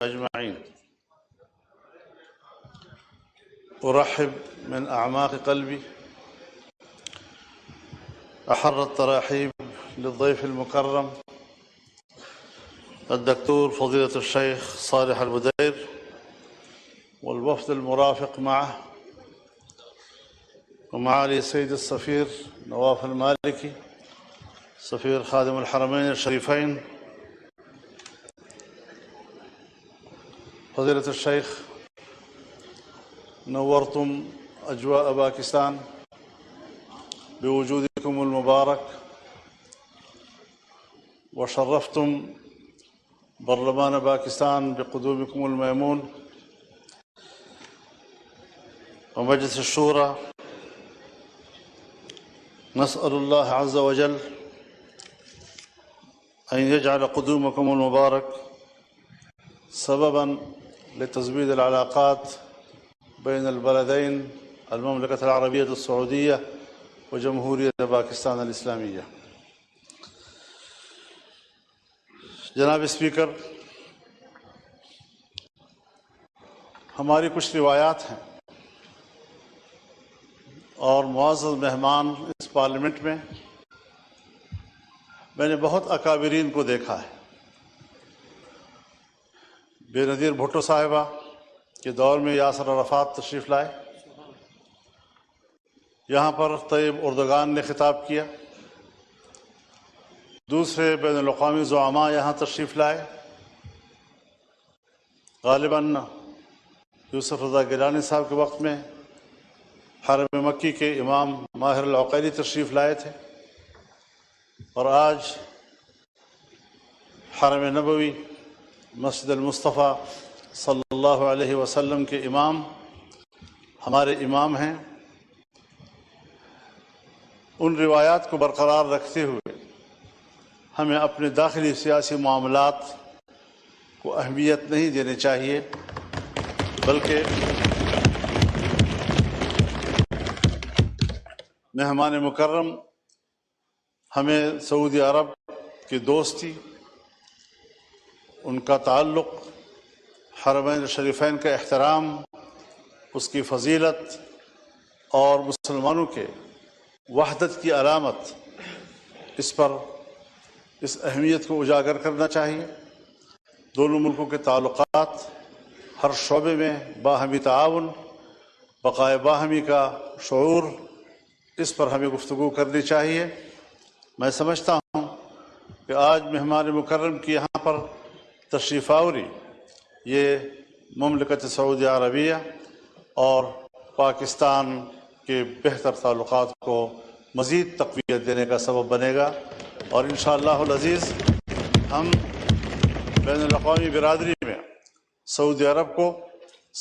أجمعين. أرحب من أعماق قلبي أحر التراحيب للضيف المكرم الدكتور فضيلة الشيخ صالح البدير والوفد المرافق معه، ومعالي السيد السفير نواف المالكي سفير خادم الحرمين الشريفين، فضيلة الشيخ نورتم أجواء باكستان بوجودكم المبارك، وشرفتم برلمان باكستان بقدومكم الميمون، ومجلس الشورى. نسأل الله عز وجل أن يجعل قدومكم المبارك سببا لتزويد العلاقات بين البلدين المملكة العربية السعودية وجمهورية پاکستان الاسلامیہ۔ جناب اسپیکر، ہماری کچھ روایات ہیں اور معزز مہمان اس پارلیمنٹ میں نے بہت اکابرین کو دیکھا ہے۔ بے نظیر بھٹو صاحبہ کے دور میں یاسر عرفات تشریف لائے، یہاں پر طیب اردگان نے خطاب کیا، دوسرے بین الاقوامی زعماء یہاں تشریف لائے، غالباً یوسف رضا گیلانی صاحب کے وقت میں حرم مکی کے امام ماہر العقیلی تشریف لائے تھے، اور آج حرم نبوی مسجد المصطفیٰ صلی اللہ علیہ وسلم کے امام ہمارے امام ہیں۔ ان روایات کو برقرار رکھتے ہوئے ہمیں اپنے داخلی سیاسی معاملات کو اہمیت نہیں دینی چاہیے، بلکہ مہمان مکرم ہمیں سعودی عرب کی دوستی، ان کا تعلق، حرمین شریفین کا احترام، اس کی فضیلت اور مسلمانوں کے وحدت کی علامت، اس پر اس اہمیت کو اجاگر کرنا چاہیے۔ دونوں ملکوں کے تعلقات ہر شعبے میں باہمی تعاون، بقائے باہمی کا شعور، اس پر ہمیں گفتگو کرنی چاہیے۔ میں سمجھتا ہوں کہ آج مہمان مکرم کی یہاں پر تشریف آوری یہ مملکت سعودی عربیہ اور پاکستان کے بہتر تعلقات کو مزید تقویت دینے کا سبب بنے گا، اور انشاءاللہ العزیز ہم بین الاقوامی برادری میں سعودی عرب کو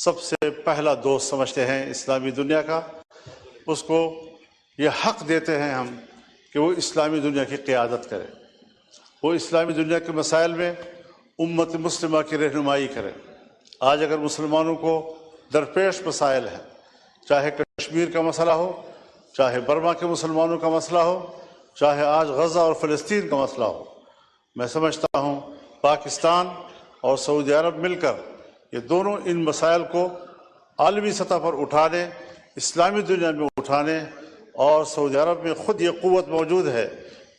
سب سے پہلا دوست سمجھتے ہیں اسلامی دنیا کا۔ اس کو یہ حق دیتے ہیں ہم کہ وہ اسلامی دنیا کی قیادت کرے، وہ اسلامی دنیا کے مسائل میں امت مسلمہ کی رہنمائی کرے۔ آج اگر مسلمانوں کو درپیش مسائل ہیں، چاہے کشمیر کا مسئلہ ہو، چاہے برما کے مسلمانوں کا مسئلہ ہو، چاہے آج غزہ اور فلسطین کا مسئلہ ہو، میں سمجھتا ہوں پاکستان اور سعودی عرب مل کر یہ دونوں ان مسائل کو عالمی سطح پر اٹھانے، اسلامی دنیا میں اٹھانے، اور سعودی عرب میں خود یہ قوت موجود ہے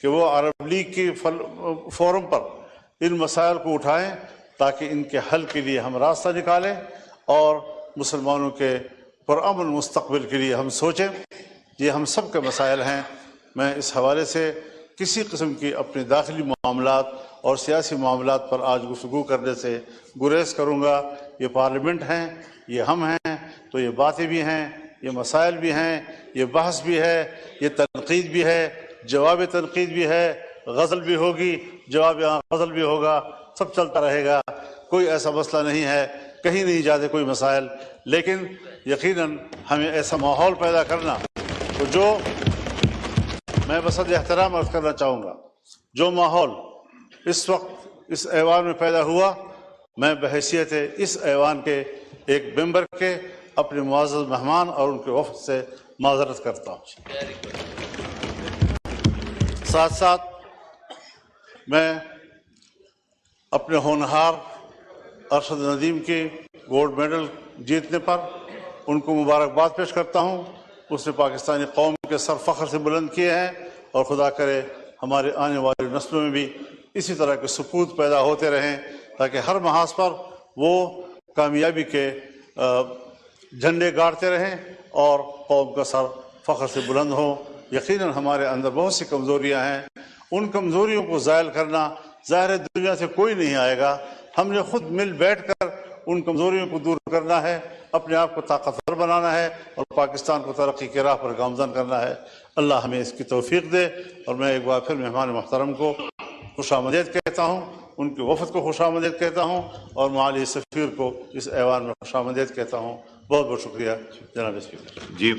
کہ وہ عرب لیگ کی فورم پر ان مسائل کو اٹھائیں تاکہ ان کے حل کے لیے ہم راستہ نکالیں اور مسلمانوں کے پرامن مستقبل کے لیے ہم سوچیں۔ یہ ہم سب کے مسائل ہیں۔ میں اس حوالے سے کسی قسم کی اپنے داخلی معاملات اور سیاسی معاملات پر آج گفتگو کرنے سے گریز کروں گا۔ یہ پارلیمنٹ ہیں، یہ ہم ہیں، تو یہ باتیں بھی ہیں، یہ مسائل بھی ہیں، یہ بحث بھی ہے، یہ تنقید بھی ہے، جواب تنقید بھی ہے، غزل بھی ہوگی، جواب غزل بھی ہوگا، سب چلتا رہے گا۔ کوئی ایسا مسئلہ نہیں ہے، کہیں نہیں جاتے کوئی مسائل، لیکن یقیناً ہمیں ایسا ماحول پیدا کرنا، تو جو میں بصدر احترام عرض کرنا چاہوں گا، جو ماحول اس وقت اس ایوان میں پیدا ہوا، میں بحیثیت اس ایوان کے ایک ممبر کے اپنے معزز مہمان اور ان کے وفد سے معذرت کرتا ہوں۔ ساتھ ساتھ میں اپنے ہونہار ارشد ندیم کے گولڈ میڈل جیتنے پر ان کو مبارکباد پیش کرتا ہوں. اس نے پاکستانی قوم کے سر فخر سے بلند کیے ہیں اور خدا کرے ہمارے آنے والی نسلوں میں بھی اسی طرح کے سپوت پیدا ہوتے رہیں تاکہ ہر محاذ پر وہ کامیابی کے جھنڈے گاڑتے رہیں اور قوم کا سر فخر سے بلند ہو. یقیناً ہمارے اندر بہت سی کمزوریاں ہیں، ان کمزوریوں کو زائل کرنا ظاہر دنیا سے کوئی نہیں آئے گا. ہم نے خود مل بیٹھ کر ان کمزوریوں کو دور کرنا ہے، اپنے آپ کو طاقتور بنانا ہے اور پاکستان کو ترقی کی راہ پر گامزن کرنا ہے. اللہ ہمیں اس کی توفیق دے. اور میں ایک بار پھر مہمان محترم کو خوش آمدید کہتا ہوں، ان کے وفد کو خوش آمدید کہتا ہوں اور معالی سفیر کو اس ایوان میں خوش آمدید کہتا ہوں. بہت بہت شکریہ جناب اسپیکر. جی